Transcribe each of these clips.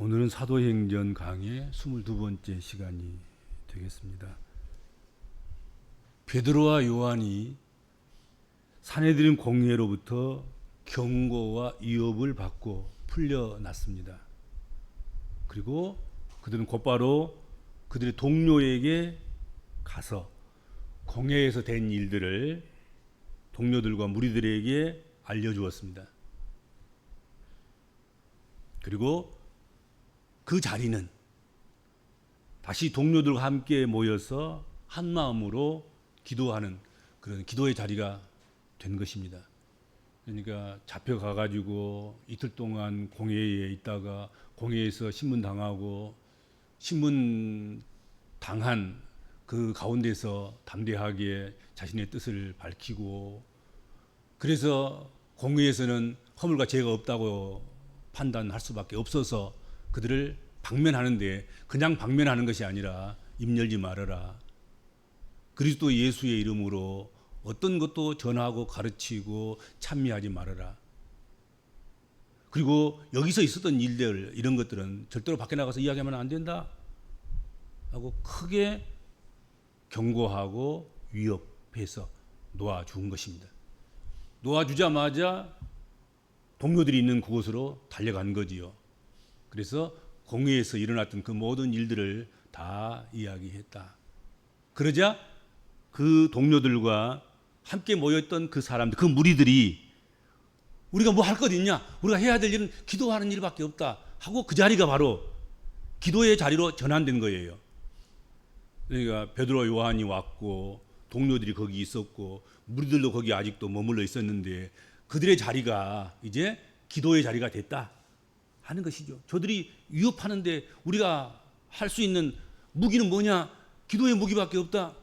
오늘은 사도행전 강의 22번째 시간이 되겠습니다. 베드로와 요한이 산헤드린 공회로부터 경고와 위협을 받고 풀려났습니다. 그리고 그들은 곧바로 그들의 동료에게 가서 공회에서 된 일들을 동료들과 무리들에게 알려주었습니다. 그리고 그 자리는 다시 동료들과 함께 모여서 한 마음으로 기도하는 그런 기도의 자리가 된 것입니다. 그러니까 잡혀가 가지고 이틀 동안 공회에 있다가 공회에서 신문 당하고 신문 당한 그 가운데서 담대하게 자신의 뜻을 밝히고, 그래서 공회에서는 허물과 죄가 없다고 판단할 수밖에 없어서 그들을 방면하는데, 그냥 방면하는 것이 아니라 입 열지 말아라, 그리스도 예수의 이름으로 어떤 것도 전하고 가르치고 찬미하지 말아라, 그리고 여기서 있었던 일들, 이런 것들은 절대로 밖에 나가서 이야기하면 안 된다 하고 크게 경고하고 위협해서 놓아준 것입니다. 놓아주자마자 동료들이 있는 그곳으로 달려간 거지요. 그래서 공회에서 일어났던 그 모든 일들을 다 이야기했다. 그러자 그 동료들과 함께 모였던 그 사람들, 그 무리들이 우리가 뭐 할 것 있냐? 우리가 해야 될 일은 기도하는 일밖에 없다 하고 그 자리가 바로 기도의 자리로 전환된 거예요. 그러니까 베드로 요한이 왔고 동료들이 거기 있었고 무리들도 거기 아직도 머물러 있었는데 그들의 자리가 이제 기도의 자리가 됐다 하는 것이죠. 저들이 위협하는데 우리가 할 수 있는 무기는 뭐냐? 기도의 무기밖에 없다.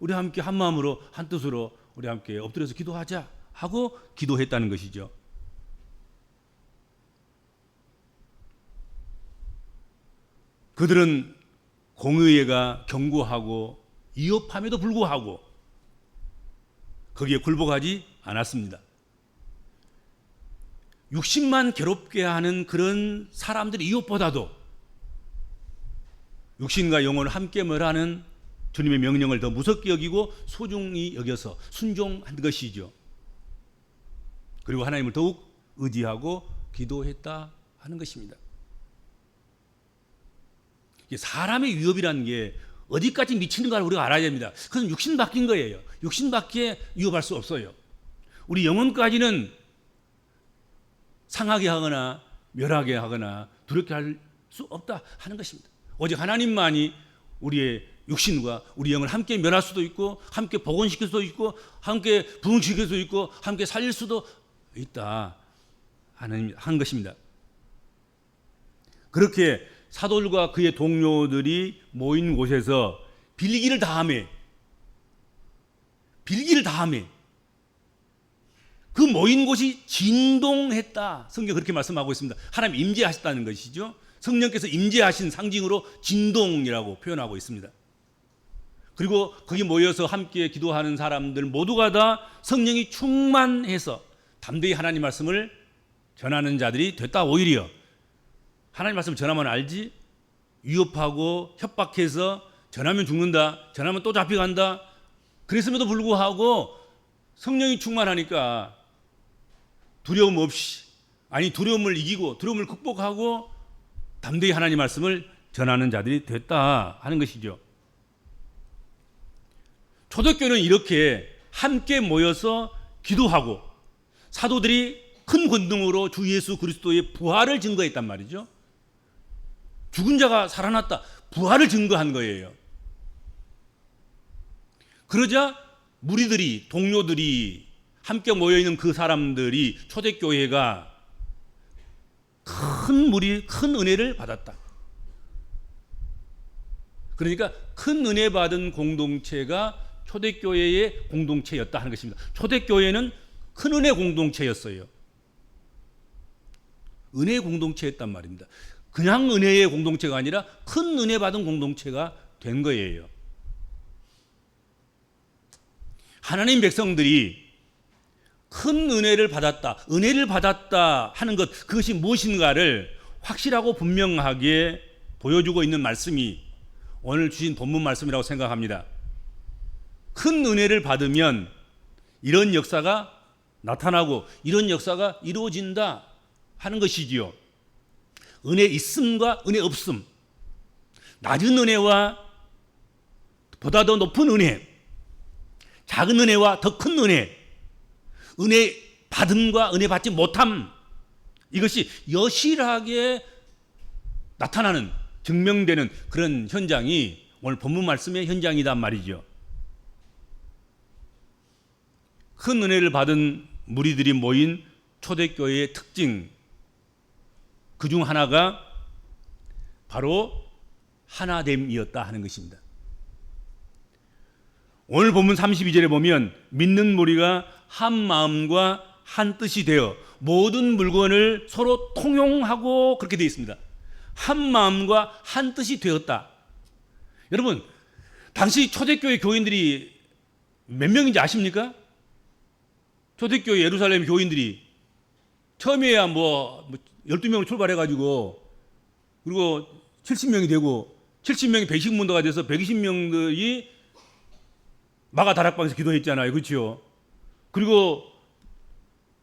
우리 함께 한 마음으로 한 뜻으로 우리 함께 엎드려서 기도하자 하고 기도했다는 것이죠. 그들은 공의회가 경고하고 위협함에도 불구하고 거기에 굴복하지 않았습니다. 육신만 괴롭게 하는 그런 사람들의 위협보다도 육신과 영혼을 함께 멸하는 주님의 명령을 더 무섭게 여기고 소중히 여겨서 순종한 것이죠. 그리고 하나님을 더욱 의지하고 기도했다 하는 것입니다. 사람의 위협이라는 게 어디까지 미치는가를 우리가 알아야 됩니다. 그것은 육신 바뀐 거예요. 육신밖에 위협할 수 없어요. 우리 영혼까지는 상하게 하거나 멸하게 하거나 두렵게 할 수 없다 하는 것입니다. 오직 하나님만이 우리의 육신과 우리 영을 함께 멸할 수도 있고 함께 복원시킬 수도 있고 함께 부흥시킬 수도 있고 함께 살릴 수도 있다 하는 것입니다. 그렇게 사도들과 그의 동료들이 모인 곳에서 빌기를 다하매 그 모인 곳이 진동했다. 성경 그렇게 말씀하고 있습니다. 하나님 임재하셨다는 것이죠. 성령께서 임재하신 상징으로 진동이라고 표현하고 있습니다. 그리고 거기 모여서 함께 기도하는 사람들 모두가 다 성령이 충만해서 담대히 하나님 말씀을 전하는 자들이 됐다. 오히려 하나님 말씀을 전하면 알지, 위협하고 협박해서 전하면 죽는다, 전하면 또 잡혀간다, 그랬음에도 불구하고 성령이 충만하니까 두려움 없이, 아니 두려움을 이기고 두려움을 극복하고 담대히 하나님 말씀을 전하는 자들이 됐다 하는 것이죠. 초대교회는 이렇게 함께 모여서 기도하고 사도들이 큰 권능으로 주 예수 그리스도의 부활을 증거했단 말이죠. 죽은 자가 살아났다, 부활을 증거한 거예요. 그러자 무리들이, 동료들이 함께 모여있는 그 사람들이 초대교회가 큰 은혜를 받았다. 그러니까 큰 은혜 받은 공동체가 초대교회의 공동체였다 하는 것입니다. 초대교회는 큰 은혜 공동체였어요. 은혜 공동체였단 말입니다. 그냥 은혜의 공동체가 아니라 큰 은혜 받은 공동체가 된 거예요. 하나님 백성들이 큰 은혜를 받았다 하는 것, 그것이 무엇인가를 확실하고 분명하게 보여주고 있는 말씀이 오늘 주신 본문 말씀이라고 생각합니다. 큰 은혜를 받으면 이런 역사가 나타나고 이런 역사가 이루어진다 하는 것이지요. 은혜 있음과 은혜 없음, 낮은 은혜와 보다 더 높은 은혜, 작은 은혜와 더 큰 은혜, 은혜 받음과 은혜 받지 못함, 이것이 여실하게 나타나는, 증명되는 그런 현장이 오늘 본문 말씀의 현장이란 말이죠. 큰 은혜를 받은 무리들이 모인 초대교회의 특징, 그중 하나가 바로 하나됨이었다 하는 것입니다. 오늘 본문 32절에 보면 믿는 무리가 한 마음과 한 뜻이 되어 모든 물건을 서로 통용하고 그렇게 되어 있습니다. 한 마음과 한 뜻이 되었다. 여러분, 당시 초대교회 교인들이 몇 명인지 아십니까? 초대교회 예루살렘 교인들이 처음에야 12명을 출발해가지고 그리고 70명이 되고 70명이 백식문도가 돼서 120명들이 마가 다락방에서 기도했잖아요. 그렇죠? 그리고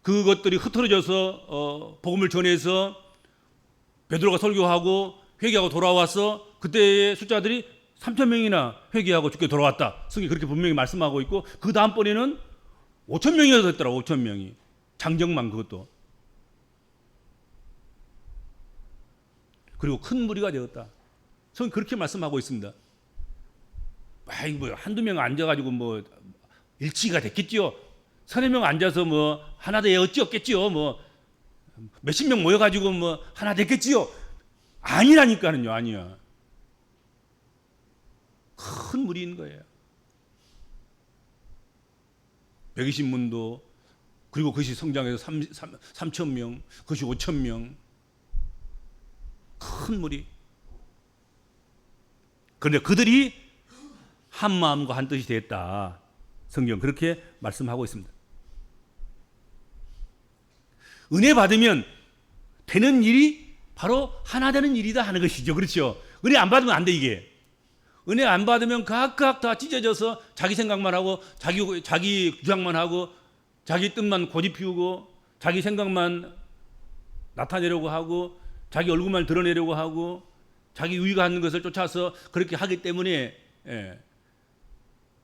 그것들이 흩어져서 복음을 전해서 베드로가 설교하고 회개하고 돌아와서 그때의 숫자들이 3,000명이나 회개하고 죽게 돌아왔다. 성경이 그렇게 분명히 말씀하고 있고 그 다음번에는 5,000명이나 됐더라고. 5,000명이. 장정만 그것도. 그리고 큰 무리가 되었다. 성경이 그렇게 말씀하고 있습니다. 한두 명 앉아가지고 일치가 됐겠지요. 서너 명 앉아서 하나 더 어찌었겠지요. 몇십 명 모여가지고 하나 됐겠지요. 아니라니까는요. 아니야. 큰 무리인 거예요. 120문도, 그리고 그것이 성장해서 3,000명, 그것이 5,000명. 큰 무리. 그런데 그들이 한 마음과 한 뜻이 됐다. 성경 그렇게 말씀하고 있습니다. 은혜 받으면 되는 일이 바로 하나 되는 일이다 하는 것이죠. 그렇죠? 은혜 안 받으면 안 돼, 이게. 은혜 안 받으면 각각 다 찢어져서 자기 생각만 하고 자기 주장만 하고 자기 뜻만 고집 피우고 자기 생각만 나타내려고 하고 자기 얼굴만 드러내려고 하고 자기 유의가 하는 것을 쫓아서 그렇게 하기 때문에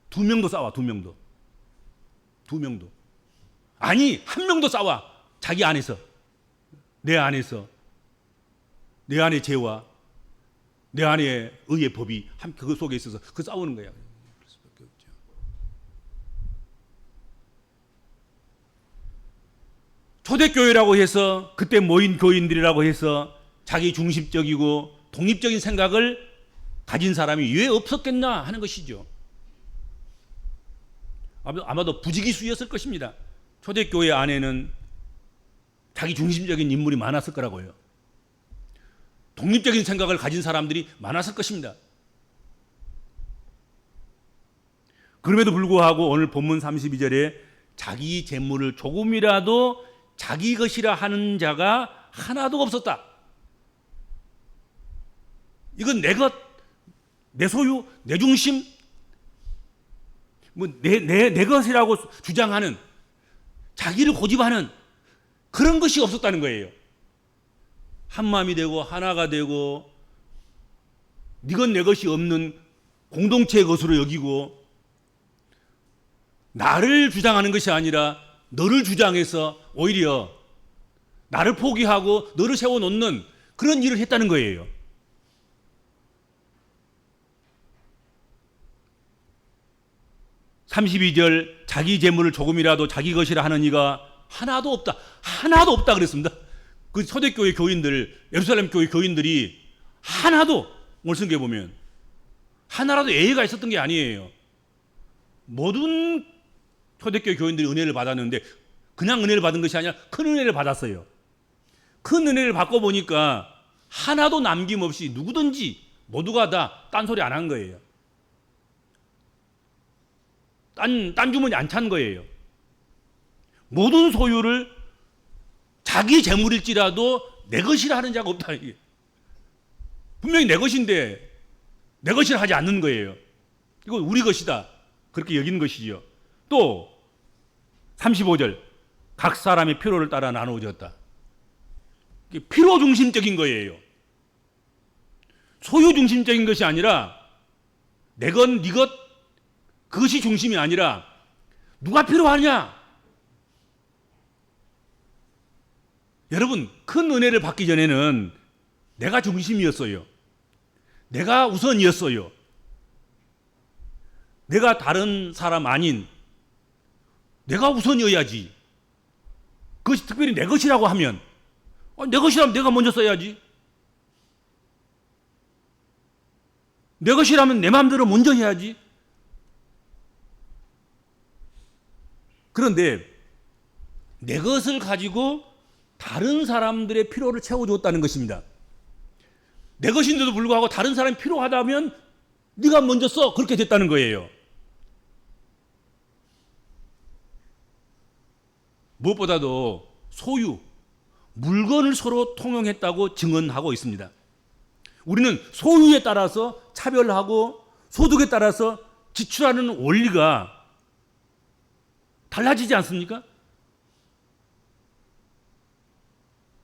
두 명도 싸워. 두 명도. 아니, 한 명도 싸워. 자기 안에서. 내 안에서. 내 안의 죄와 내 안에 의의 법이 함께 그 속에 있어서 그 싸우는 거야. 그럴 수밖에 없죠. 초대교회라고 해서 그때 모인 교인들이라고 해서 자기 중심적이고 독립적인 생각을 가진 사람이 왜 없었겠나 하는 것이죠. 아마도 부지기수였을 것입니다. 초대교회 안에는 자기 중심적인 인물이 많았을 거라고요. 독립적인 생각을 가진 사람들이 많았을 것입니다. 그럼에도 불구하고 오늘 본문 32절에 자기 재물을 조금이라도 자기 것이라 하는 자가 하나도 없었다. 이건 내 것, 내 소유, 내 중심, 내 것이라고 주장하는, 자기를 고집하는 그런 것이 없었다는 거예요. 한 마음이 되고 하나가 되고 네 것 내 것이 없는 공동체의 것으로 여기고 나를 주장하는 것이 아니라 너를 주장해서 오히려 나를 포기하고 너를 세워놓는 그런 일을 했다는 거예요. (32절) 자기 재물을 조금이라도 자기 것이라 하는 이가 하나도 없다. 하나도 없다 그랬습니다. 그 초대교회 교인들, 예루살렘 교회 교인들이 하나도, 오늘 성경에 보면 하나라도 예의가 있었던 게 아니에요. 모든 초대교회 교인들이 은혜를 받았는데 그냥 은혜를 받은 것이 아니라 큰 은혜를 받았어요. 큰 은혜를 받고 보니까 하나도 남김없이 누구든지 모두가 다 딴소리 안 한 거예요. 딴 주머니 안 찬 거예요. 모든 소유를 자기 재물일지라도 내 것이라 하는 자가 없다. 이게. 분명히 내 것인데 내 것이라 하지 않는 거예요. 이거 우리 것이다. 그렇게 여기는 것이죠. 또 35절 각 사람의 필요를 따라 나누어졌다. 이게 필요 중심적인 거예요. 소유 중심적인 것이 아니라 내 것, 네 것, 그것이 중심이 아니라 누가 필요하냐? 여러분, 큰 은혜를 받기 전에는 내가 중심이었어요. 내가 우선이었어요. 내가 다른 사람 아닌 내가 우선이어야지. 그것이 특별히 내 것이라고 하면 내 것이라면 내가 먼저 써야지. 내 것이라면 내 마음대로 먼저 해야지. 그런데 내 것을 가지고 다른 사람들의 필요를 채워줬다는 것입니다. 내 것인데도 불구하고 다른 사람이 필요하다면 네가 먼저 써. 그렇게 됐다는 거예요. 무엇보다도 소유, 물건을 서로 통용했다고 증언하고 있습니다. 우리는 소유에 따라서 차별하고 소득에 따라서 지출하는 원리가 달라지지 않습니까?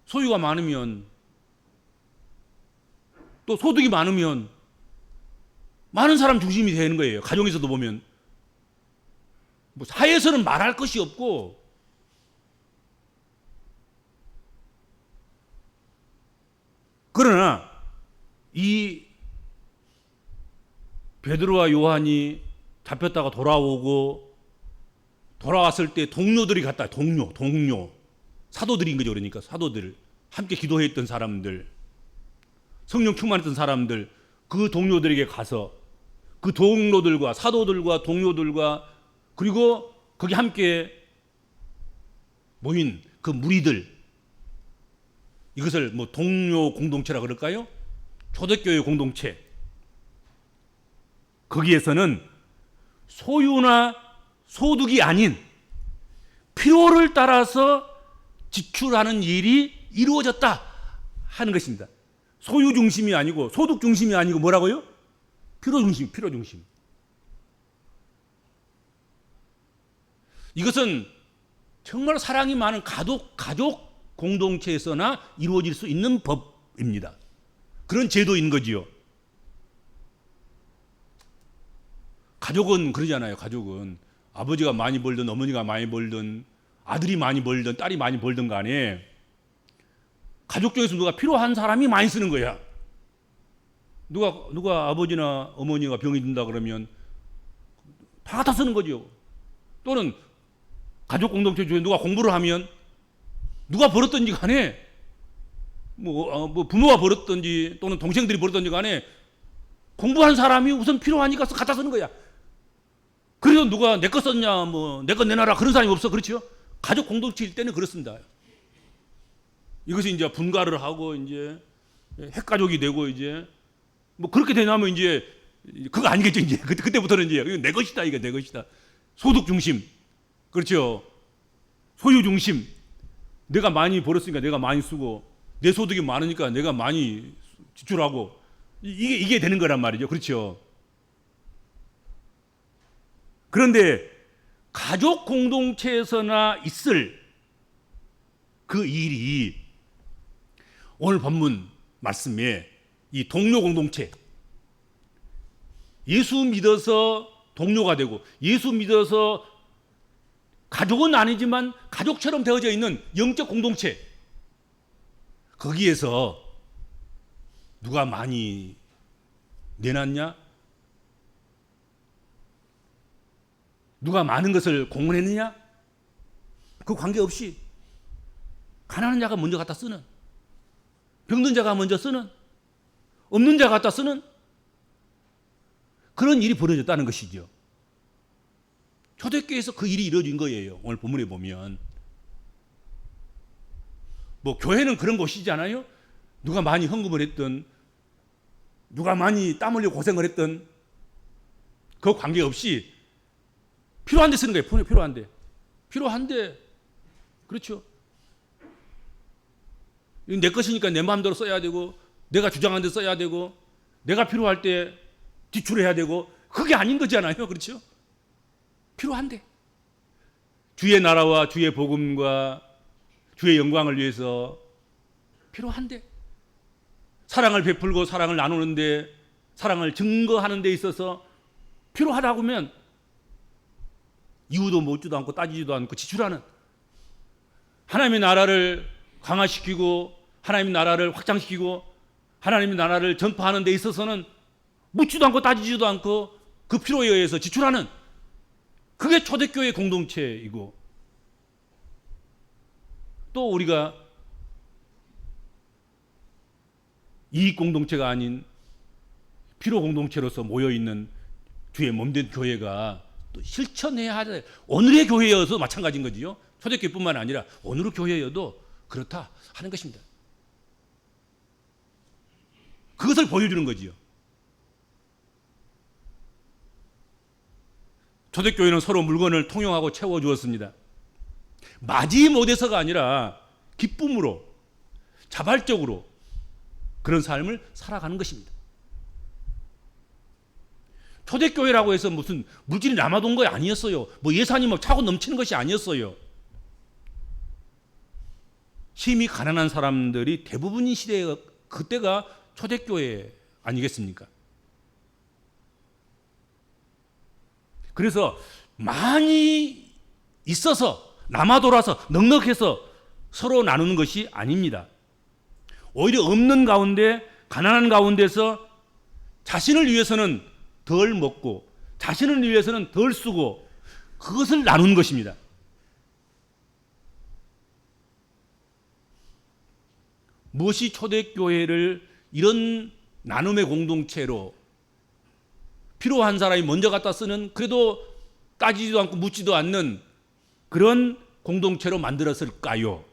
소유가 많으면 또 소득이 많으면 많은 사람 중심이 되는 거예요. 가정에서도 보면 뭐 사회에서는 말할 것이 없고 그러나 이 베드로와 요한이 잡혔다가 돌아왔을 때 동료들이 갔다. 동료 사도들인 거죠. 그러니까 사도들 함께 기도했던 사람들 성령 충만했던 사람들 그 동료들에게 가서 그 동료들과 사도들과 동료들과 그리고 거기 함께 모인 그 무리들 이것을 뭐 동료 공동체라 그럴까요? 초대교회 공동체 거기에서는 소유나 소득이 아닌 필요를 따라서 지출하는 일이 이루어졌다 하는 것입니다. 소유 중심이 아니고 소득 중심이 아니고 뭐라고요? 필요 중심. 이것은 정말 사랑이 많은 가족 공동체에서나 이루어질 수 있는 법입니다. 그런 제도인 거지요. 가족은 그러잖아요. 가족은 아버지가 많이 벌든 어머니가 많이 벌든 아들이 많이 벌든 딸이 많이 벌든 간에 가족 중에서 누가 필요한 사람이 많이 쓰는 거야. 누가 아버지나 어머니가 병이 든다 그러면 다 갖다 쓰는 거죠. 또는 가족 공동체 중에 누가 공부를 하면 누가 벌었든지 간에 뭐 부모가 벌었든지 또는 동생들이 벌었든지 간에 공부한 사람이 우선 필요하니까 갖다 쓰는 거야. 그래서 누가 내 거 썼냐 뭐 내 거 내놔라 그런 사람이 없어. 그렇죠? 가족 공동체일 때는 그렇습니다. 이것이 이제 분가를 하고 이제 핵가족이 되고 이제 뭐 그렇게 되냐면 이제 그거 아니겠죠. 이제 그때부터는 이제 이거 내 것이다. 이거 내 것이다. 소득 중심. 그렇죠. 소유 중심. 내가 많이 벌었으니까 내가 많이 쓰고 내 소득이 많으니까 내가 많이 지출하고 이게 되는 거란 말이죠. 그렇죠. 그런데 가족 공동체에서나 있을 그 일이 오늘 본문 말씀에 이 동료 공동체 예수 믿어서 동료가 되고 예수 믿어서 가족은 아니지만 가족처럼 되어져 있는 영적 공동체 거기에서 누가 많이 내놨냐? 누가 많은 것을 공헌했느냐? 그 관계없이 가난한 자가 먼저 갖다 쓰는 병든 자가 먼저 쓰는 없는 자가 갖다 쓰는 그런 일이 벌어졌다는 것이죠. 초대교회에서 그 일이 이루어진 거예요. 오늘 본문에 보면 뭐 교회는 그런 곳이잖아요. 누가 많이 헌금을 했든 누가 많이 땀 흘려 고생을 했든 그 관계없이 필요한 데 쓰는 거예요. 필요한 데 그렇죠. 이건 내 것이니까 내 마음대로 써야 되고, 내가 주장한 데 써야 되고, 내가 필요할 때 지출해야 되고, 그게 아닌 거잖아요. 그렇죠? 필요한데 주의 나라와 주의 복음과 주의 영광을 위해서 필요한데, 사랑을 베풀고 사랑을 나누는데, 사랑을 증거하는 데 있어서 필요하다고 하면 이유도 묻지도 않고 따지지도 않고 지출하는, 하나님의 나라를 강화시키고 하나님의 나라를 확장시키고 하나님의 나라를 전파하는 데 있어서는 묻지도 않고 따지지도 않고 그 필요에 의해서 지출하는, 그게 초대교회 공동체이고, 또 우리가 이익 공동체가 아닌 필요 공동체로서 모여있는 주의 몸된 교회가 또 실천해야 할, 오늘의 교회여서 마찬가지인 거지요. 초대교회뿐만 아니라 오늘의 교회여도 그렇다 하는 것입니다. 그것을 보여주는 거지요. 초대교회는 서로 물건을 통용하고 채워주었습니다. 마지못해서가 아니라 기쁨으로, 자발적으로 그런 삶을 살아가는 것입니다. 초대교회라고 해서 무슨 물질이 남아돈 거 아니었어요. 뭐 예산이 막 차고 넘치는 것이 아니었어요. 심히 가난한 사람들이 대부분인 시대가, 그때가 초대교회 아니겠습니까? 그래서 많이 있어서 남아 돌아서 넉넉해서 서로 나누는 것이 아닙니다. 오히려 없는 가운데, 가난한 가운데서 자신을 위해서는 덜 먹고 자신을 위해서는 덜 쓰고 그것을 나누는 것입니다. 무엇이 초대교회를 이런 나눔의 공동체로, 필요한 사람이 먼저 갖다 쓰는, 그래도 따지지도 않고 묻지도 않는 그런 공동체로 만들었을까요?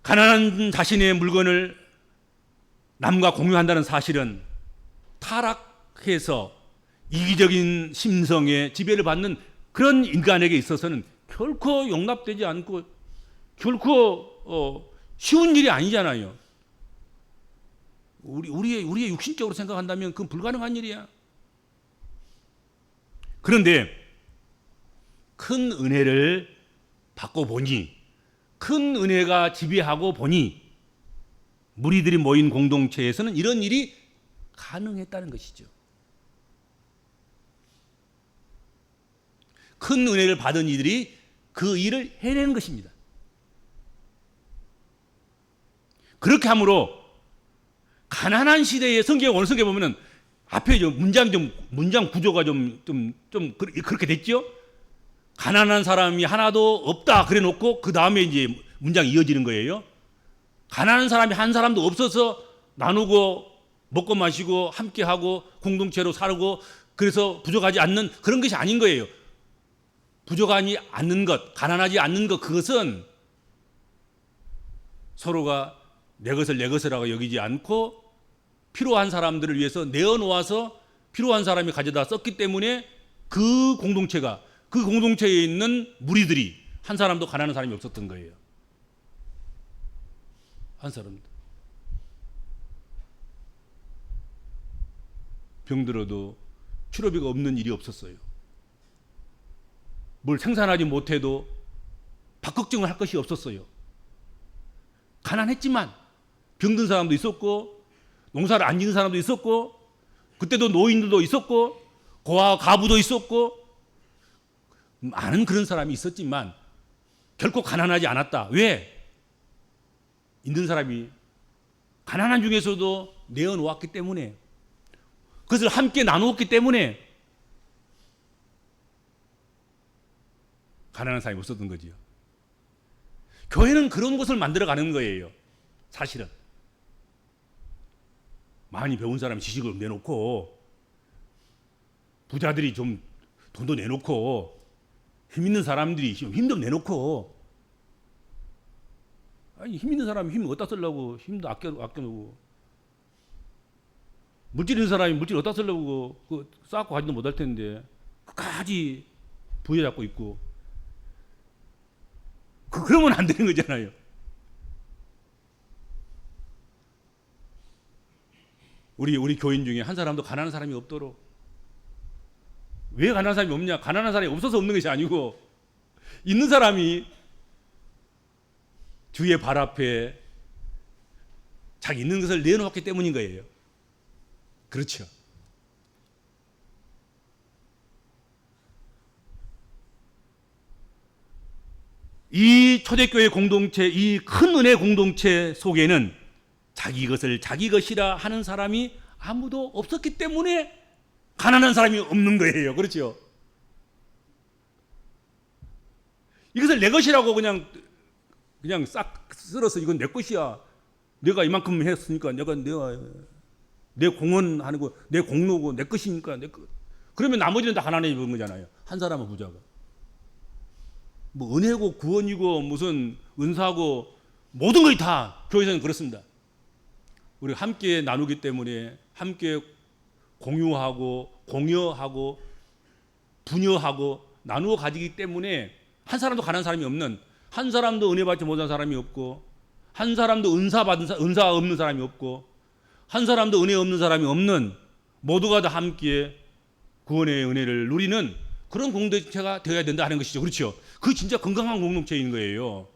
가난한 자신의 물건을 남과 공유한다는 사실은 타락해서 이기적인 심성에 지배를 받는 그런 인간에게 있어서는 결코 용납되지 않고 결코 쉬운 일이 아니잖아요. 우리의 육신적으로 생각한다면 그건 불가능한 일이야. 그런데 큰 은혜를 받고 보니, 큰 은혜가 지배하고 보니 무리들이 모인 공동체에서는 이런 일이 가능했다는 것이죠. 큰 은혜를 받은 이들이 그 일을 해내는 것입니다. 그렇게 함으로 가난한 시대의 성경, 어느 성경에 보면은 앞에 문장 구조가 좀 그렇게 됐죠? 가난한 사람이 하나도 없다 그래 놓고 그 다음에 이제 문장이 이어지는 거예요. 가난한 사람이 한 사람도 없어서 나누고 먹고 마시고 함께하고 공동체로 살고, 그래서 부족하지 않는 그런 것이 아닌 거예요. 부족하지 않는 것, 가난하지 않는 것, 그것은 서로가 내 것을 내 것이라고 여기지 않고 필요한 사람들을 위해서 내어놓아서 필요한 사람이 가져다 썼기 때문에 그 공동체가, 그 공동체에 있는 무리들이 한 사람도 가난한 사람이 없었던 거예요. 한 사람도. 병들어도 치료비가 없는 일이 없었어요. 뭘 생산하지 못해도 밥 걱정을 할 것이 없었어요. 가난했지만 병든 사람도 있었고, 농사를 안 지는 사람도 있었고, 그때도 노인들도 있었고, 고아 가부도 있었고, 많은 그런 사람이 있었지만 결코 가난하지 않았다. 왜? 있는 사람이 가난한 중에서도 내어놓았기 때문에, 그것을 함께 나누었기 때문에 가난한 사람이 없었던 거지요. 교회는 그런 곳을 만들어가는 거예요. 사실은 많이 배운 사람이 지식을 내놓고, 부자들이 좀 돈도 내놓고, 힘 있는 사람들이 힘도 내놓고, 아니 힘 있는 사람이 힘 어디다 쓰려고 힘도 아껴놓고, 물질 있는 사람이 물질 어디다 쓰려고 그 쌓고 가지도 못할 텐데 끝까지 부여잡고 있고, 그러면 안 되는 거잖아요. 우리 교인 중에 한 사람도 가난한 사람이 없도록. 왜 가난한 사람이 없냐? 가난한 사람이 없어서 없는 것이 아니고 있는 사람이 주의 발 앞에 자기 있는 것을 내놓았기 때문인 거예요. 그렇죠. 이 초대교회 공동체, 이 큰 은혜 공동체 속에는 자기 것을 자기 것이라 하는 사람이 아무도 없었기 때문에 가난한 사람이 없는 거예요. 그렇죠? 이것을 내 것이라고 그냥 싹 쓸어서 이건 내 것이야. 내가 이만큼 했으니까 내가 내 공헌하는 거, 내 공로고 내 것이니까 내 것. 그러면 나머지는 다 가난해지는 거잖아요. 한 사람은 부자고. 뭐 은혜고 구원이고 무슨 은사고 모든 것이 다 교회에서는 그렇습니다. 우리 함께 나누기 때문에 함께 공유하고 공여하고 분여하고 나누어 가지기 때문에 한 사람도 가난한 사람이 없는, 한 사람도 은혜 받지 못한 사람이 없고, 한 사람도 은사 없는 사람이 없고, 한 사람도 은혜 없는 사람이 없는, 모두가 다 함께 구원의 은혜를 누리는 그런 공동체가 되어야 된다 하는 것이죠. 그렇죠? 그 진짜 건강한 공동체인 거예요.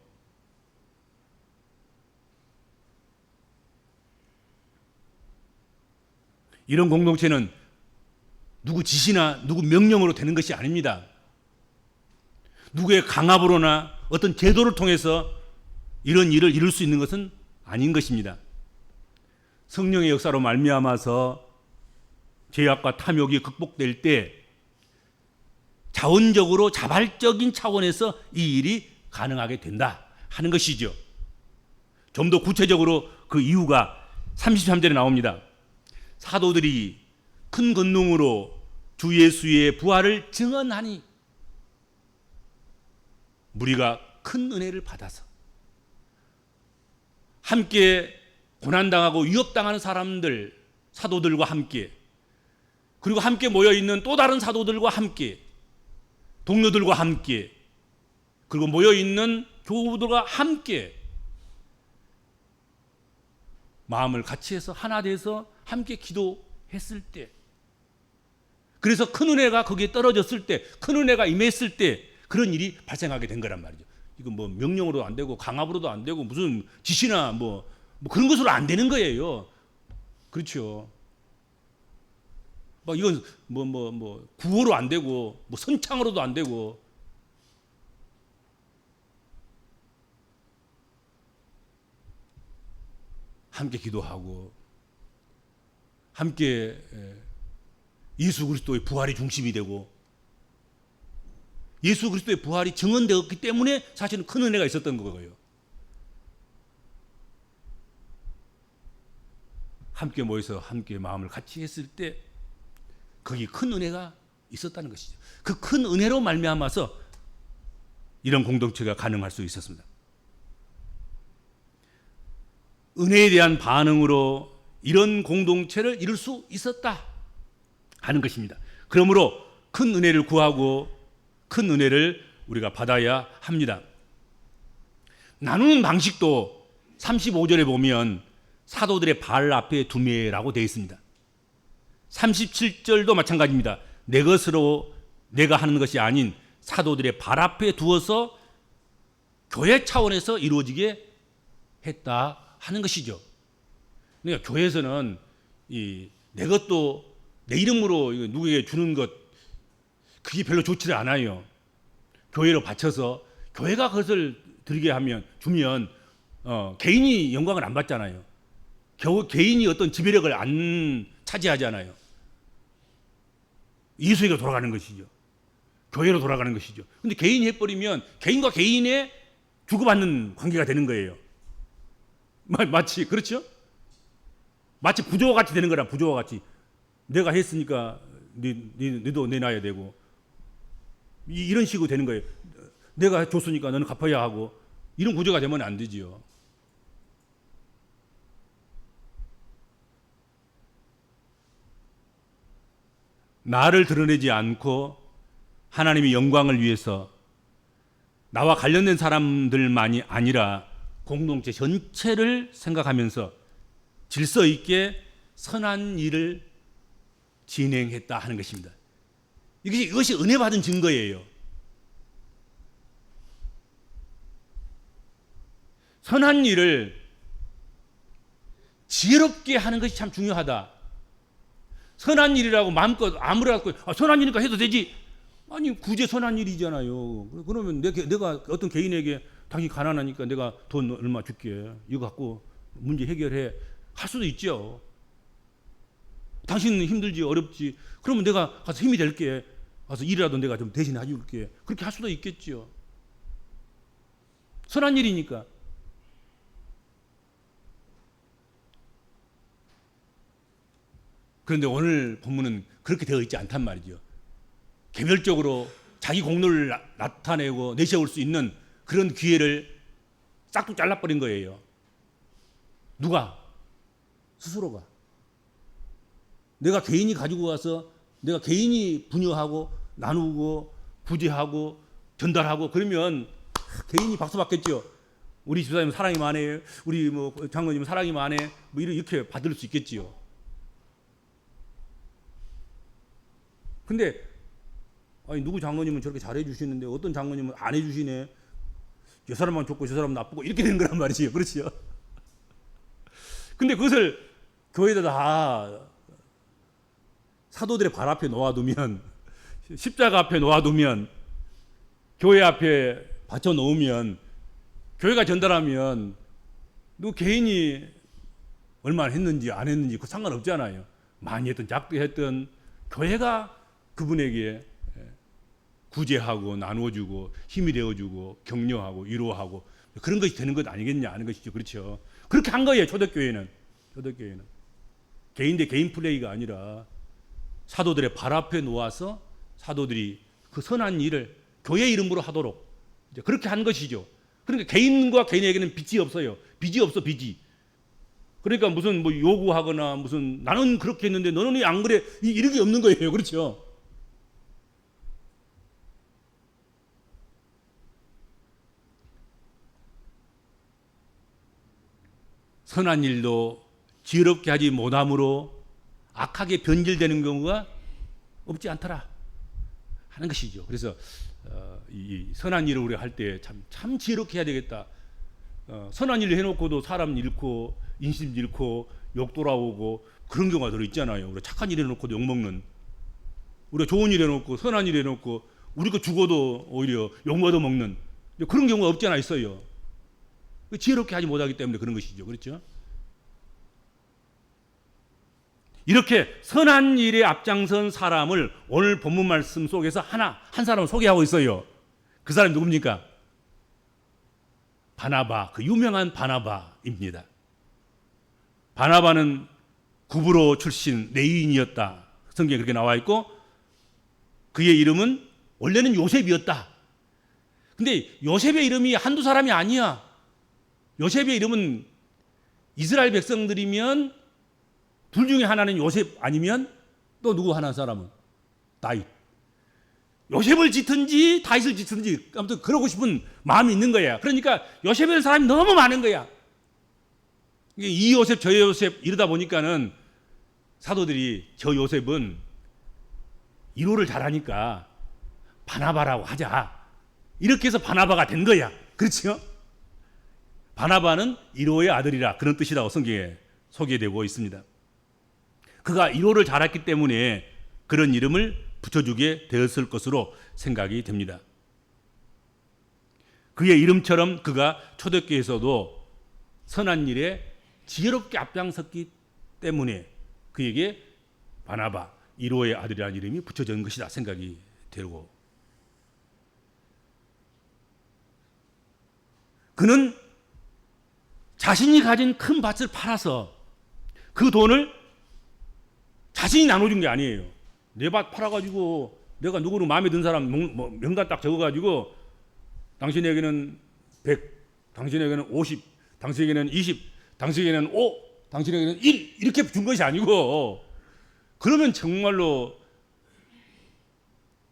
이런 공동체는 누구 지시나 누구 명령으로 되는 것이 아닙니다. 누구의 강압으로나 어떤 제도를 통해서 이런 일을 이룰 수 있는 것은 아닌 것입니다. 성령의 역사로 말미암아서 죄악과 탐욕이 극복될 때 자원적으로 자발적인 차원에서 이 일이 가능하게 된다 하는 것이죠. 좀 더 구체적으로 그 이유가 33절에 나옵니다. 사도들이 큰 권능으로 주 예수의 부활을 증언하니 무리가 큰 은혜를 받아서 함께 고난당하고 위협당하는 사람들, 사도들과 함께, 그리고 함께 모여있는 또 다른 사도들과 함께, 동료들과 함께, 그리고 모여있는 교우들과 함께 마음을 같이 해서 하나 돼서 함께 기도했을 때, 그래서 큰 은혜가 거기에 떨어졌을 때, 큰 은혜가 임했을 때 그런 일이 발생하게 된 거란 말이죠. 이건 뭐 명령으로도 안 되고 강압으로도 안 되고 무슨 지시나 뭐 그런 것으로 안 되는 거예요. 그렇죠. 막 이건 구호로 안 되고 뭐 선창으로도 안 되고, 함께 기도하고 함께 예수 그리스도의 부활이 중심이 되고 예수 그리스도의 부활이 증언되었기 때문에 사실은 큰 은혜가 있었던 거예요. 함께 모여서 함께 마음을 같이 했을 때 거기 큰 은혜가 있었다는 것이죠. 그 큰 은혜로 말미암아서 이런 공동체가 가능할 수 있었습니다. 은혜에 대한 반응으로 이런 공동체를 이룰 수 있었다 하는 것입니다. 그러므로 큰 은혜를 구하고 큰 은혜를 우리가 받아야 합니다. 나누는 방식도 35절에 보면 사도들의 발 앞에 두매라고 되어 있습니다. 37절도 마찬가지입니다. 내 것으로 내가 하는 것이 아닌 사도들의 발 앞에 두어서 교회 차원에서 이루어지게 했다 하는 것이죠. 그러니까 교회에서는 내 것도 내 이름으로 누구에게 주는 것, 그게 별로 좋지 않아요. 교회로 바쳐서 교회가 그것을 드리게 주면 개인이 영광을 안 받잖아요. 개인이 어떤 지배력을 안 차지하잖아요. 예수에게 돌아가는 것이죠. 교회로 돌아가는 것이죠. 근데 개인이 해버리면 개인과 개인의 주고받는 관계가 되는 거예요. 마치, 그렇죠? 마치 부조와 같이 되는 거라, 부조와 같이. 내가 했으니까 너도 내놔야 되고, 이런 식으로 되는 거예요. 내가 줬으니까 너는 갚아야 하고, 이런 구조가 되면 안 되지요. 나를 드러내지 않고 하나님의 영광을 위해서 나와 관련된 사람들만이 아니라 공동체 전체를 생각하면서 질서 있게 선한 일을 진행했다 하는 것입니다. 이것이 은혜 받은 증거예요. 선한 일을 지혜롭게 하는 것이 참 중요하다. 선한 일이라고 마음껏 아무래도 선한 일이니까 해도 되지. 아니 구제 선한 일이잖아요. 그러면 내가 어떤 개인에게 당신 가난하니까 내가 돈 얼마 줄게. 이거 갖고 문제 해결해. 할 수도 있죠. 당신은 힘들지 어렵지. 그러면 내가 가서 힘이 될게. 가서 일이라도 내가 좀 대신 해줄게. 그렇게 할 수도 있겠죠. 선한 일이니까. 그런데 오늘 본문은 그렇게 되어 있지 않단 말이죠. 개별적으로 자기 공로를 나타내고 내세울 수 있는 그런 기회를 싹둑 잘라버린 거예요. 누가? 스스로가. 내가 개인이 가지고 와서 내가 개인이 분여하고 나누고 부재하고 전달하고 그러면 개인이 박수 받겠죠. 우리 집사님 사랑이 많네. 우리 뭐 장로님 사랑이 많네. 뭐 이렇게 받을 수 있겠지요. 근데 아니 누구 장로님은 저렇게 잘해 주시는데 어떤 장로님은 안 해 주시네. 저 사람만 좋고 저 사람은 나쁘고 이렇게 되는 거란 말이지요. 그렇죠? 근데 그것을 교회에다 다 사도들의 발 앞에 놓아두면 십자가 앞에 놓아두면 교회 앞에 받쳐 놓으면 교회가 전달하면 누구 개인이 얼마나 했는지 안 했는지 그 상관없잖아요. 많이 했든 작게 했든 교회가 그분에게 구제하고 나누어주고 힘이 되어주고 격려하고 위로하고 그런 것이 되는 것 아니겠냐 하는 것이죠. 그렇죠. 그렇게 한 거예요. 초대교회는. 개인 대 개인 플레이가 아니라 사도들의 발 앞에 놓아서 사도들이 그 선한 일을 교회 이름으로 하도록 이제 그렇게 한 것이죠. 그러니까 개인과 개인에게는 빚이 없어요. 빚이 없어, 빚이. 그러니까 무슨 뭐 요구하거나 무슨 나는 그렇게 했는데 너는 왜 안 그래? 이런 게 없는 거예요. 그렇죠. 선한 일도 지혜롭게 하지 못함으로 악하게 변질되는 경우가 없지 않더라 하는 것이죠. 그래서 이 선한 일을 우리가 할 때 참 지혜롭게 해야 되겠다. 선한 일을 해놓고도 사람 잃고 인심 잃고 욕 돌아오고 그런 경우가 들어 있잖아요. 우리가 착한 일 해놓고도 욕 먹는, 우리가 좋은 일 해놓고 선한 일 해놓고 우리가 죽어도 오히려 욕 얻어 먹는 그런 경우가 없지 않아 있어요. 지혜롭게 하지 못하기 때문에 그런 것이죠. 그렇죠? 이렇게 선한 일에 앞장선 사람을 오늘 본문 말씀 속에서 한 사람을 소개하고 있어요. 그 사람이 누굽니까? 바나바, 그 유명한 바나바입니다. 바나바는 구브로 출신 레위인이었다. 성경에 그렇게 나와 있고 그의 이름은 원래는 요셉이었다. 근데 요셉의 이름이 한두 사람이 아니야. 요셉의 이름은 이스라엘 백성들이면 둘 중에 하나는 요셉 아니면 또 누구 하나 사람은 다윗. 요셉을 짓든지 다윗을 짓든지 아무튼 그러고 싶은 마음이 있는 거야. 그러니까 요셉의 사람이 너무 많은 거야. 이 요셉 저 요셉 이러다 보니까는 사도들이 저 요셉은 이로를 잘하니까 바나바라고 하자. 이렇게 해서 바나바가 된 거야. 그렇죠? 바나바는 이로의 아들이라 그런 뜻이라고 성경에 소개되고 있습니다. 그가 이로를 잘했기 때문에 그런 이름을 붙여주게 되었을 것으로 생각이 됩니다. 그의 이름처럼 그가 초대교회에서도 선한 일에 지혜롭게 앞장섰기 때문에 그에게 바나바, 이로의 아들이라는 이름이 붙여진 것이다 생각이 되고, 그는 자신이 가진 큰 밭을 팔아서 그 돈을 자신이 나눠준 게 아니에요. 내 밭 팔아가지고 내가 누구로 마음에 든 사람 명단 딱 적어가지고 당신에게는 100, 당신에게는 50, 당신에게는 20, 당신에게는 5, 당신에게는 1 이렇게 준 것이 아니고, 그러면 정말로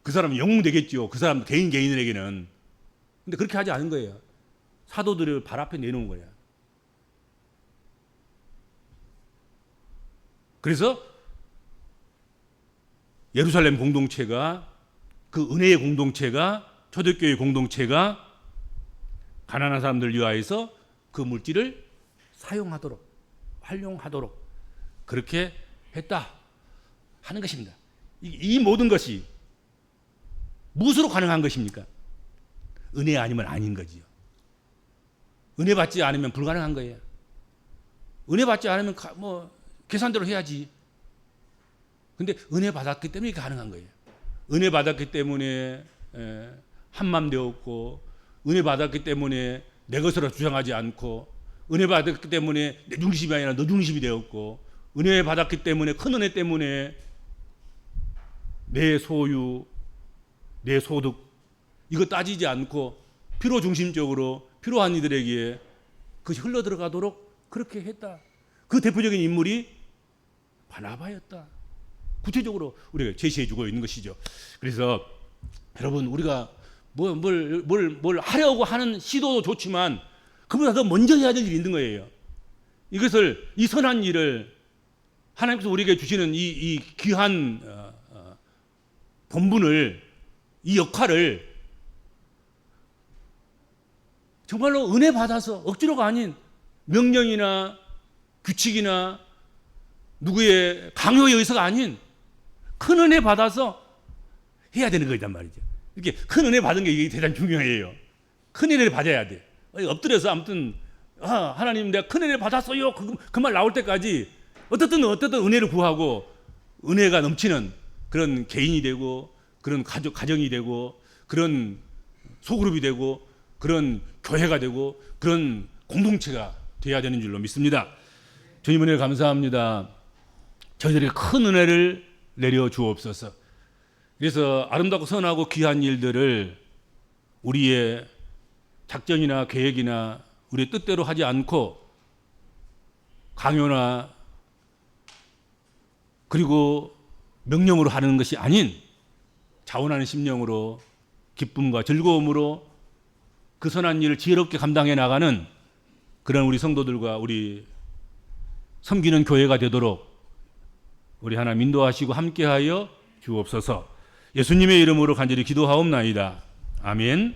그 사람은 영웅 되겠죠. 그 사람 개인에게는. 근데 그렇게 하지 않은 거예요. 사도들을 발 앞에 내놓은 거예요. 그래서 예루살렘 공동체가, 그 은혜의 공동체가, 초대교회 공동체가 가난한 사람들 위하여서 그 물질을 사용하도록, 활용하도록 그렇게 했다 하는 것입니다. 이 모든 것이 무엇으로 가능한 것입니까? 은혜 아니면 아닌 거지요. 은혜 받지 않으면 불가능한 거예요. 은혜 받지 않으면 뭐 계산대로 해야지. 근데 은혜 받았기 때문에 이게 가능한 거예요. 은혜 받았기 때문에 한맘 되었고, 은혜 받았기 때문에 내 것으로 주장하지 않고, 은혜 받았기 때문에 내 중심이 아니라 너 중심이 되었고, 은혜 받았기 때문에, 큰 은혜 때문에 내 소유, 내 소득 이거 따지지 않고 필요 중심적으로 필요한 이들에게 그것이 흘러 들어가도록 그렇게 했다. 그 대표적인 인물이 바나바였다. 구체적으로 우리가 제시해주고 있는 것이죠. 그래서 여러분, 우리가 뭘 하려고 하는 시도도 좋지만 그보다 더 먼저 해야 될 일이 있는 거예요. 이것을, 이 선한 일을 하나님께서 우리에게 주시는 이 귀한 본분을, 이 역할을 정말로 은혜 받아서, 억지로가 아닌 명령이나 규칙이나 누구의 강요에 의해서가 아닌 큰 은혜 받아서 해야 되는 거란 말이죠. 이렇게 큰 은혜 받은 게 이게 대단히 중요해요. 큰 은혜를 받아야 돼. 엎드려서 아무튼 하나님 내가 큰 은혜 받았어요 그 말 나올 때까지 어떻든 은혜를 구하고 은혜가 넘치는 그런 개인이 되고, 그런 가정이 되고, 그런 소그룹이 되고, 그런 교회가 되고, 그런 공동체가 돼야 되는 줄로 믿습니다. 주님 은혜 감사합니다. 저희들에게 큰 은혜를 내려 주옵소서. 그래서 아름답고 선하고 귀한 일들을 우리의 작전이나 계획이나 우리의 뜻대로 하지 않고 강요나 그리고 명령으로 하는 것이 아닌 자원하는 심령으로, 기쁨과 즐거움으로 그 선한 일을 지혜롭게 감당해 나가는 그런 우리 성도들과 우리 섬기는 교회가 되도록 우리 하나님 인도하시고 함께하여 주옵소서. 예수님의 이름으로 간절히 기도하옵나이다. 아멘.